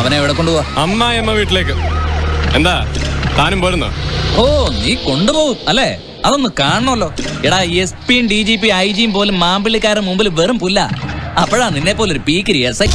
അവനെ എവിടെ കൊണ്ടുപോവാ? അമ്മായിയമ്മ വീട്ടിലേക്ക്. എന്താ താനും പോരുന്നോ? ഓ, നീ കൊണ്ടുപോകും അല്ലേ? അതൊന്ന് കാണണമല്ലോ. എടാ, SP യും DGP IG യും പോലും മാമ്പിള്ളിക്കാരുടെ മുമ്പിൽ വെറും പുല്ല. അപ്പോഴാ നിന്നെ പോലെ ഒരു പീക്കിരി SI.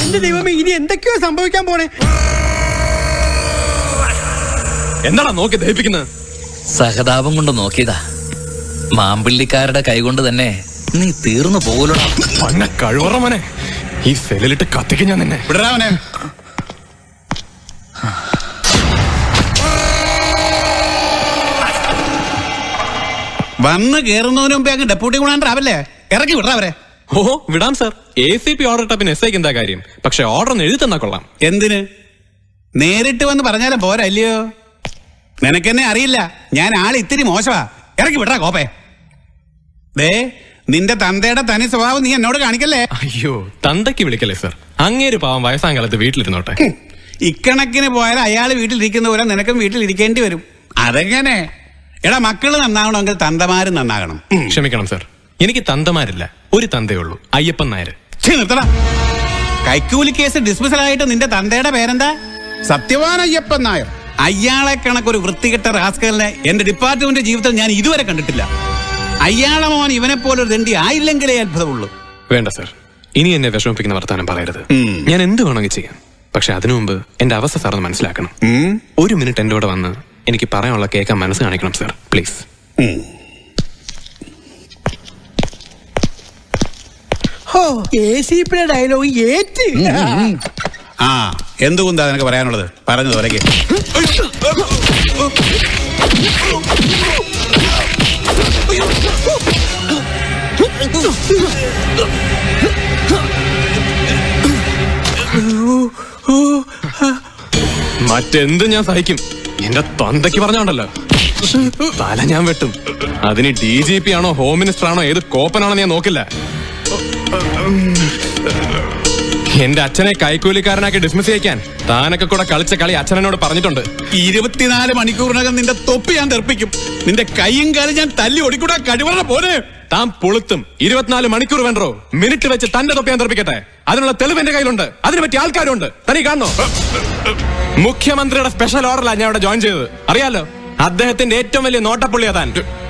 എന്റെ ദൈവമേ, ഇനി എന്തൊക്കെയോ സംഭവിക്കാൻ പോണേ. എന്താടാ നോക്കി ദഹിപ്പിക്കുന്നത്? സഹതാപം കൊണ്ട് നോക്കിയതാ. മാമ്പിള്ളിക്കാരുടെ കൈകൊണ്ട് തന്നെ നീ തീർന്നു പോകലടാ. പന്ന കഴിവറമനെ, ഈ സെല്ലിലിട്ട് കത്തിക്ക് ഞാൻ നിന്നെ. വിടരാവനെ. വന്ന് കേറുന്നതിന് മുമ്പേ അങ്ങ് ഡെപ്യൂട്ടി കൊണ്ടാവല്ലേ, ഇറക്കി വിടറാവരെ. ഓ വിടാം സാർ. ACP ഓർഡർ ഇട്ട പിന്നെ SIക്ക് എന്താ കാര്യം? പക്ഷെ ഓർഡർ ഒന്ന് എഴുതി തന്നാ കൊള്ളാം. എന്തിന്? നേരിട്ട് വന്ന് പറഞ്ഞാലും പോരല്ലയോ? നിനക്കെന്നെ അറിയില്ല, ഞാൻ ആള് ഇത്തിരി മോശമാ. ഇറക്കി വിടറാ കോപ്പേ. ദേ, നിന്റെ തന്തയുടെ തനി സ്വഭാവം നീ എന്നോട് കാണിക്കല്ലേ. അയ്യോ, തന്തയ്ക്ക് വിളിക്കല്ലേ സാർ. അങ്ങേര് പാവം വയസ്സാം കാലത്ത് വീട്ടിലിരുന്നോട്ടെ. ഇക്കണക്കിന് പോയാൽ അയാൾ വീട്ടിലിരിക്കുന്ന പോലെ നിനക്കും വീട്ടിലിരിക്കേണ്ടി വരും. അതെങ്ങനെ? എടാ, മക്കള് നന്നാവണമെങ്കിൽ തന്തമാരും നന്നാകണം. ക്ഷമിക്കണം സാർ, എനിക്ക് തന്തമാരില്ല, ഒരു തന്തയുള്ളൂ, അയ്യപ്പൻ നായർ. നിർത്തടാ. കൈക്കൂലി കേസ് ഡിസ്മിസൽ ആയിട്ട് നിന്റെ തന്തയുടെ പേരെന്താ? സത്യവാൻ അയ്യപ്പൻ നായർ. അയാളെ കണക്കൊരു വൃത്തികെട്ട റാസ്കലിനെ എന്റെ ഡിപ്പാർട്ട്മെന്റ് ജീവിതത്തിൽ ഞാൻ ഇതുവരെ കണ്ടിട്ടില്ല. അയാളെ മോൻ ഇവനെ പോലൊരു ദണ്ഡി ആയില്ലെങ്കിലേ അത്ഭുതമുള്ളൂ. വേണ്ട സാർ, ഇനി എന്നെ വിഷമിപ്പിക്കുന്ന വർത്താനം പറയരുത്. ഞാൻ എന്ത് വേണമെങ്കിൽ ചെയ്യാം. പക്ഷെ അതിനു മുമ്പ് എന്റെ അവസ്ഥ സാർ ഒന്ന് മനസ്സിലാക്കണം. ഒരു മിനിറ്റ് എന്റെ കൂടെ വന്ന് എനിക്ക് പറയാനുള്ള കേൾക്കാൻ മനസ്സ് കാണിക്കണം സാർ, പ്ലീസ്. ACP ഡയലോഗ് ഏറ്റ്. ആ, എന്തുകൊണ്ടാ നിനക്ക് പറയാനുള്ളത്? പറഞ്ഞു തോലക്കെ. മറ്റെന്ത് ഞാൻ സഹിക്കും. എന്റെ തന്തയ്ക്ക് പറഞ്ഞോണ്ടല്ലോ, തല ഞാൻ വെട്ടും. അതിന് DGP ആണോ ഹോം മിനിസ്റ്റർ ആണോ ഏത് കോപ്പനാണോ ഞാൻ നോക്കില്ല. എന്റെ അച്ഛനെ കൈക്കൂലിക്കാരനാക്കി ഡിസ്മിസ് ചെയ്യിക്കാൻ താനൊക്കെ കൂടെ കളിച്ച കളി അച്ഛനോട് പറഞ്ഞിട്ടുണ്ട്. 24 മണിക്കൂറിനകം നിന്റെ തൊപ്പി ഞാൻ തെറിപ്പിക്കും. നിന്റെ കൈയും കാലും ഞാൻ തല്ലി ഒടിക്കൂടാ കഴിവറ പോലെ. താൻ പൊളുത്തും 24 മണിക്കൂർ വേണ്ടോ? മിനിറ്റ് വെച്ച് തന്റെ തൊപ്പി ഞാൻ തെറിപ്പിക്കട്ടെ. അതിനുള്ള തെളിവ് എന്റെ കയ്യിലുണ്ട്. അതിനെ പറ്റി ആൾക്കാരുണ്ട്. തനി കാണണോ? മുഖ്യമന്ത്രിയുടെ സ്പെഷ്യൽ ഓർഡറിലാണ് ഞാൻ ഇവിടെ ജോയിൻ ചെയ്തത്. അറിയാലോ, അദ്ദേഹത്തിന്റെ ഏറ്റവും വലിയ നോട്ടപ്പുള്ളിയാ താൻ.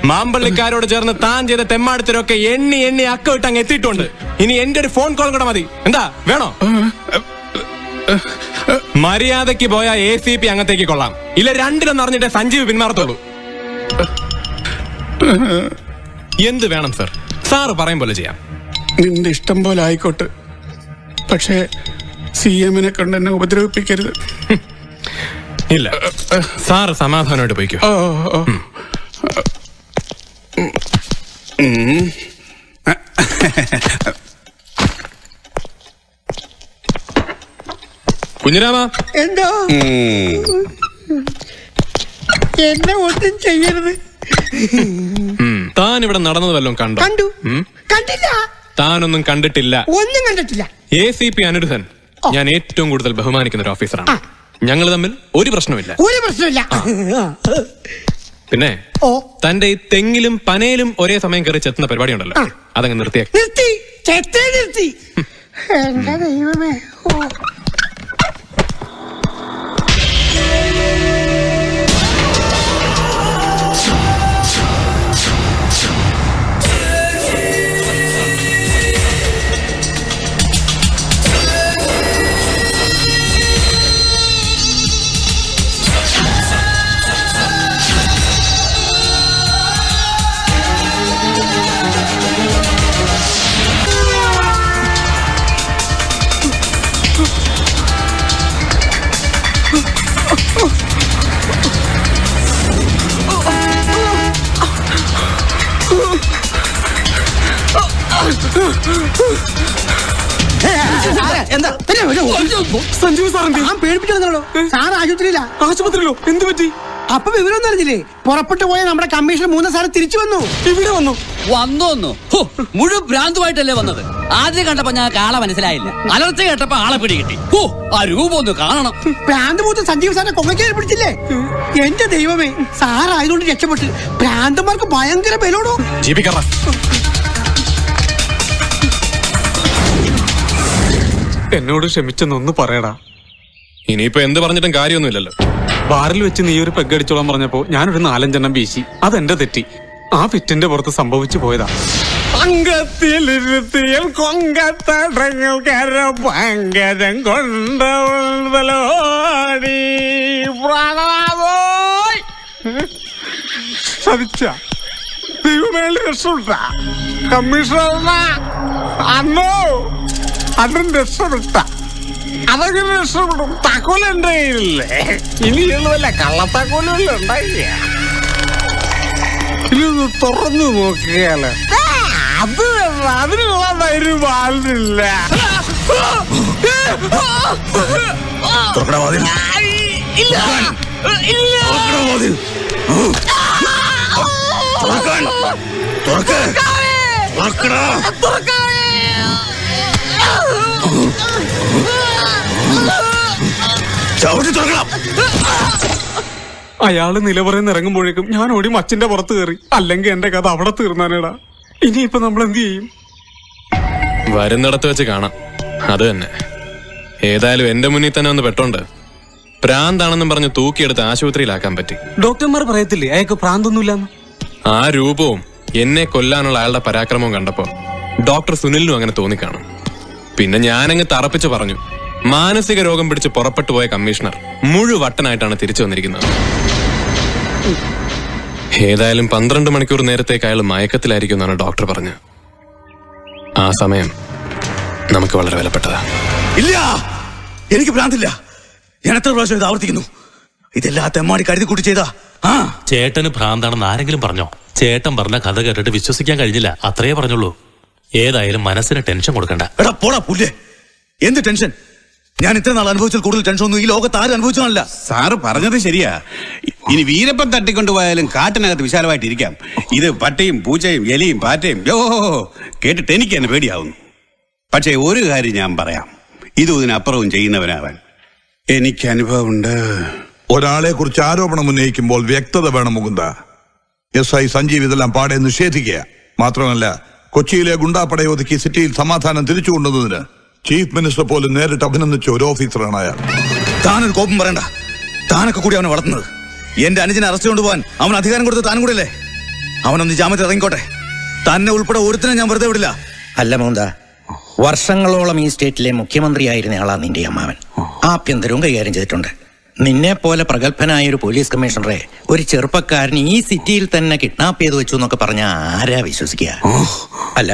മാമ്പള്ളിക്കാരോട് ചേർന്ന് താൻ ചെയ്ത തെമ്മാടത്തിലൊക്കെ എണ്ണി എണ്ണി അക്ക വിട്ട് അങ്ങ് എത്തിയിട്ടുണ്ട്. ഇനി എന്റെ ഒരു ഫോൺ കോൾ കൂടെ മതി. എന്താ വേണോ? മര്യാദയ്ക്ക് പോയ ACP അകത്തേക്ക് കൊള്ളാം. ഇല്ല രണ്ടിലൊന്നും അറിഞ്ഞിട്ട് സഞ്ജീവ് പിന്മാറത്തുള്ളൂ. എന്ത് വേണം സർ? സാറ് പറയും പോലെ ചെയ്യാം. നിന്റെ ഇഷ്ടം പോലെ ആയിക്കോട്ടെ, പക്ഷേ CM-നെ കൊണ്ട് എന്നെ ഉപദ്രവിപ്പിക്കരുത്. ഇല്ല, സാറ് സമാധാനമായിട്ട് പോയിക്കോ. കുഞ്ഞിരാമ, എന്തോ എന്നെ ഒന്നും ചെയ്യരുത്. താൻ ഇവിടെ നടന്നത് വല്ലതും കണ്ടോ? കണ്ടു. കണ്ടില്ല. താനൊന്നും കണ്ടിട്ടില്ല. ഒന്നും കണ്ടിട്ടില്ല. ACP അനിരുദ്ധൻ ഞാൻ ഏറ്റവും കൂടുതൽ ബഹുമാനിക്കുന്ന ഒരു ഓഫീസറാണ്. ഞങ്ങൾ തമ്മിൽ ഒരു പ്രശ്നമില്ല. ഒരു പ്രശ്നമില്ല. പിന്നെ ഓ, തന്റെ ഈ തെങ്ങിലും പനയിലും ഒരേ സമയം കയറി ചെത്തുന്ന പരിപാടി ഉണ്ടല്ലോ, അതങ്ങ് നിർത്തിയാക്കി. നിർത്തി. ചെത്തേ നിർത്തി. എന്റെ ദൈവമേ. ഓ, എന്താ സഞ്ജീവ് സാറിന്റെ പേടിപ്പിച്ചോ? സാർ ആശുപത്രിയില്ല. ആശുപത്രിയിലോ? എന്ത് പറ്റി? അപ്പൊ വിവരമൊന്നും അറിഞ്ഞില്ലേ? പുറപ്പെട്ടു പോയ നമ്മുടെ കമ്മീഷണർ 3 സാറ് തിരിച്ചു വന്നു. ഇവിടെ വന്നു. വന്നോന്നു മുഴുവൻ ഭ്രാന്തുമായിട്ടല്ലേ വന്നത്. ആദ്യം കണ്ടപ്പോ ഞാൻ ആളെ മനസ്സിലായില്ല. അലർച്ച കേട്ടപ്പോ ആളെ പിടികിട്ടി. ആ രൂപം ഒന്ന് കാണണം. ഭ്രാന്ത് മൂത്ത് സഞ്ജീവ് സാറിനെ കൊങ്ങയ്ക്കാൻ പിടിച്ചില്ലേ? എന്റെ ദൈവമേ, സാറായതുകൊണ്ട് രക്ഷപ്പെട്ട്. ഭ്രാന്തന്മാർക്ക് ഭയങ്കര ബലോടോ. ജീവിക്കറ. എന്നോട് ക്ഷമിച്ചെന്നൊന്ന് പറയടാ. ഇനിയിപ്പോ എന്ത് പറഞ്ഞിട്ടും കാര്യമൊന്നുമില്ലല്ലോ. ബാറിൽ വെച്ച് നീ ഒരു പെഗ് അടിച്ചോളാൻ പറഞ്ഞപ്പോ ഞാനൊരു 4-5 വീശി. അതെന്റെ തെറ്റി. ആ ഫിറ്റിന്റെ പുറത്ത് സംഭവിച്ചു പോയതാ. അങ്കത്തിലിരുത്തിയൽ കൊങ്കത്തടങ്ങൾ കരപങ്കരം കൊണ്ടോടി പ്രാണനാഥോയ് സവിച്ച ദൈവമേൽ രക്ഷപ്പെട്ട കമ്മീഷണർ അന്നോ അതും രക്ഷപ്പെട്ട. അതെങ്ങനെ രക്ഷപ്പെടും? താക്കോൽ എന്റെ കയ്യിലില്ലേ? ഇനിയുള്ളതല്ല കള്ളത്താക്കോലല്ല ഉണ്ടായില്ല. ഇതൊന്ന് തുറന്നു നോക്കിയാല് അത് അതിനുള്ള ധൈര്യം ആളില്ല. അയാള് നിലവറന്ന് ഇറങ്ങുമ്പോഴേക്കും ഞാൻ ഓടി മച്ചിന്റെ പുറത്ത് കയറി. അല്ലെങ്കിൽ എന്റെ കഥ അവിടെ തീർന്നാനേടാ. ഇനിയിപ്പോ നമ്മൾ എന്ത് ചെയ്യും? വരുന്നിടത്ത് വെച്ച് കാണാം. അത് തന്നെ. ഏതായാലും എന്റെ മുന്നിൽ തന്നെ ഒന്ന് പെട്ടോണ്ട് പ്രാന്താണെന്നും പറഞ്ഞ് തൂക്കിയെടുത്ത് ആശുപത്രിയിലാക്കാൻ പറ്റി. ഡോക്ടർമാർ പറയത്തില്ലേ അയാൾക്ക് പ്രാന്തൊന്നുമില്ലെന്ന്? ആ രൂപവും എന്നെ കൊല്ലാനുള്ള അയാളുടെ പരാക്രമവും കണ്ടപ്പോ ഡോക്ടർ സുനിലിനും അങ്ങനെ തോന്നിക്കാണും. പിന്നെ ഞാനങ്ങ് തറപ്പിച്ച് പറഞ്ഞു, മാനസിക രോഗം പിടിച്ച് പുറപ്പെട്ടു പോയ കമ്മീഷണർ മുഴുവട്ടനായിട്ടാണ് തിരിച്ചു വന്നിരിക്കുന്നത്. ഏതായാലും 12 മണിക്കൂർ നേരത്തേക്ക് അയാൾ മയക്കത്തിലായിരിക്കും എന്നാണ് ഡോക്ടർ പറഞ്ഞത്. ആ സമയം നമുക്ക് വളരെ വിലപ്പെട്ടതാ. ഇല്ല, എനിക്ക് ഭ്രാന്തില്ല. ഞാൻ എത്ര പ്രാവശ്യം ഇത് ആവർത്തിക്കുന്നു. ഇതെല്ലാം തെമ്മാടി കരുതി കൂട്ടി ചെയ്താ. ചേട്ടന് ഭ്രാന്താണെന്ന് ആരെങ്കിലും പറഞ്ഞോ? ചേട്ടൻ പറഞ്ഞ കഥ കേട്ടിട്ട് വിശ്വസിക്കാൻ കഴിഞ്ഞില്ല. അത്രേ പറഞ്ഞുള്ളൂ. ഏതായാലും മനസ്സിന് ടെൻഷൻ കൊടുക്കണ്ട. എടാ പോടാ പുല്ലേ, എന്ത് ടെൻഷൻ? ഞാൻ ഇത്ര നാൾ അനുഭവിച്ചാൽ കൂടുതൽ ടെൻഷൻ ഒന്നും ഈ ലോകത്ത് ആരും അനുഭവിച്ചാണല്ല. സാറ് പറഞ്ഞത് ശരിയാ. ഇനി വീരപ്പൻ തട്ടിക്കൊണ്ടുപോയാലും കാട്ടിനകത്ത് വിശാലമായിട്ടിരിക്കാം. ഇത് പട്ടിയും പൂച്ചയും എലിയും പാറ്റയും കേട്ടിട്ട് എനിക്ക് തന്നെ പേടിയാവുന്നു. പക്ഷേ ഒരു കാര്യം ഞാൻ പറയാം, ഇതും ഇതിനപ്പുറവും ചെയ്യുന്നവനാവാൻ. എനിക്ക് അനുഭവമുണ്ട്. ഒരാളെ കുറിച്ച് ആരോപണം ഉന്നയിക്കുമ്പോൾ വ്യക്തത വേണം മുകുന്ദ. SI സഞ്ജീവ് ഇതെല്ലാം പാടെ നിഷേധിക്കുക. മാത്രമല്ല, കൊച്ചിയിലെ ഗുണ്ടാപ്പടയെ ഒതുക്കി സിറ്റിയിൽ സമാധാനം തിരിച്ചു കൊണ്ടുവന്നതിന് ചീഫ് മിനിസ്റ്റർ പോലും നേരിട്ട് അഭിനന്ദിച്ച ഒരു ഓഫീസറാണ് അയാൾ. താനൊരു കോപം പറയണ്ട. താനൊക്കെ കൂടി അവനെ വളർത്തുന്നത്. എന്റെ അനുജനെ അറസ്റ്റ് കൊണ്ടുപോകാൻ അവൻ അധികാരം കൊടുത്ത് താനും കൂടെ അല്ലേ? അവനൊന്ന് ജാമ്യത്തിൽ ഇറങ്ങിക്കോട്ടെ. തന്നെ ഉൾപ്പെടെ ഒരുത്തിനെ ഞാൻ വെറുതെ വിടില്ല. അല്ല മോന്ത, വർഷങ്ങളോളം ഈ സ്റ്റേറ്റിലെ മുഖ്യമന്ത്രിയായിരുന്ന ആളാ നിന്റെ അമ്മാവൻ. ആഭ്യന്തരവും കൈകാര്യം ചെയ്തിട്ടുണ്ട്. നിന്നെ പോലെ പ്രഗത്ഭനായ ഒരു പോലീസ് കമ്മീഷണറെ ഒരു ചെറുപ്പക്കാരൻ ഈ സിറ്റിയിൽ തന്നെ കിഡ്നാപ്പ് ചെയ്ത് വെച്ചു എന്നൊക്കെ പറഞ്ഞ ആരാ വിശ്വസിക്കുക? അല്ല,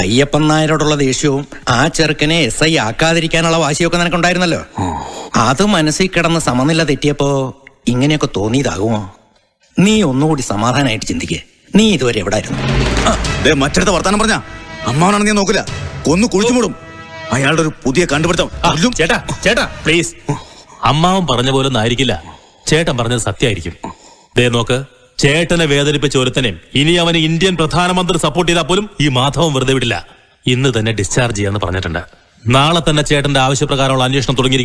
അയ്യപ്പൻ നായരോടുള്ള ദേഷ്യവും ആ ചെറുക്കനെ SI ആക്കാതിരിക്കാനുള്ള വാശിയൊക്കെ നിനക്കുണ്ടായിരുന്നല്ലോ. അത് മനസ്സിൽ കിടന്ന് സമനില തെറ്റിയപ്പോ ഇങ്ങനെയൊക്കെ തോന്നിയതാകുമോ? നീ ഒന്നുകൂടി സമാധാനമായിട്ട് ചിന്തിക്കേ. നീ ഇതുവരെ എവിടായിരുന്നു? മറ്റടുത്ത വർത്താനം പറഞ്ഞ അമ്മാവനാണെന്ന് ഞാൻ നോക്കില്ല. കൊന്നു കുഴിച്ചു മൂടും. അയാളുടെ ഒരു പുതിയ കണ്ടുപിടുത്തം. ചേട്ടാ ചേട്ടാ പ്ലീസ്. അമ്മാവൻ പറഞ്ഞ പോലെ ഒന്നും ആയിരിക്കില്ല. ചേട്ടൻ പറഞ്ഞത് സത്യമായിരിക്കും. ദേ നോക്ക്, ചേട്ടനെ വേദനിപ്പിച്ച ഒരുത്തനെയും ഇനി അവന് ഇന്ത്യൻ പ്രധാനമന്ത്രി സപ്പോർട്ട് ചെയ്താൽ പോലും ഈ മാധവൻ വെറുതെ വിടില്ല. ഇന്ന് തന്നെ ഡിസ്ചാർജ് ചെയ്യാന്ന് പറഞ്ഞിട്ടുണ്ട്. നാളെ തന്നെ ചേട്ടന്റെ ആവശ്യപ്രകാരമുള്ള അന്വേഷണം തുടങ്ങിയിരിക്കും.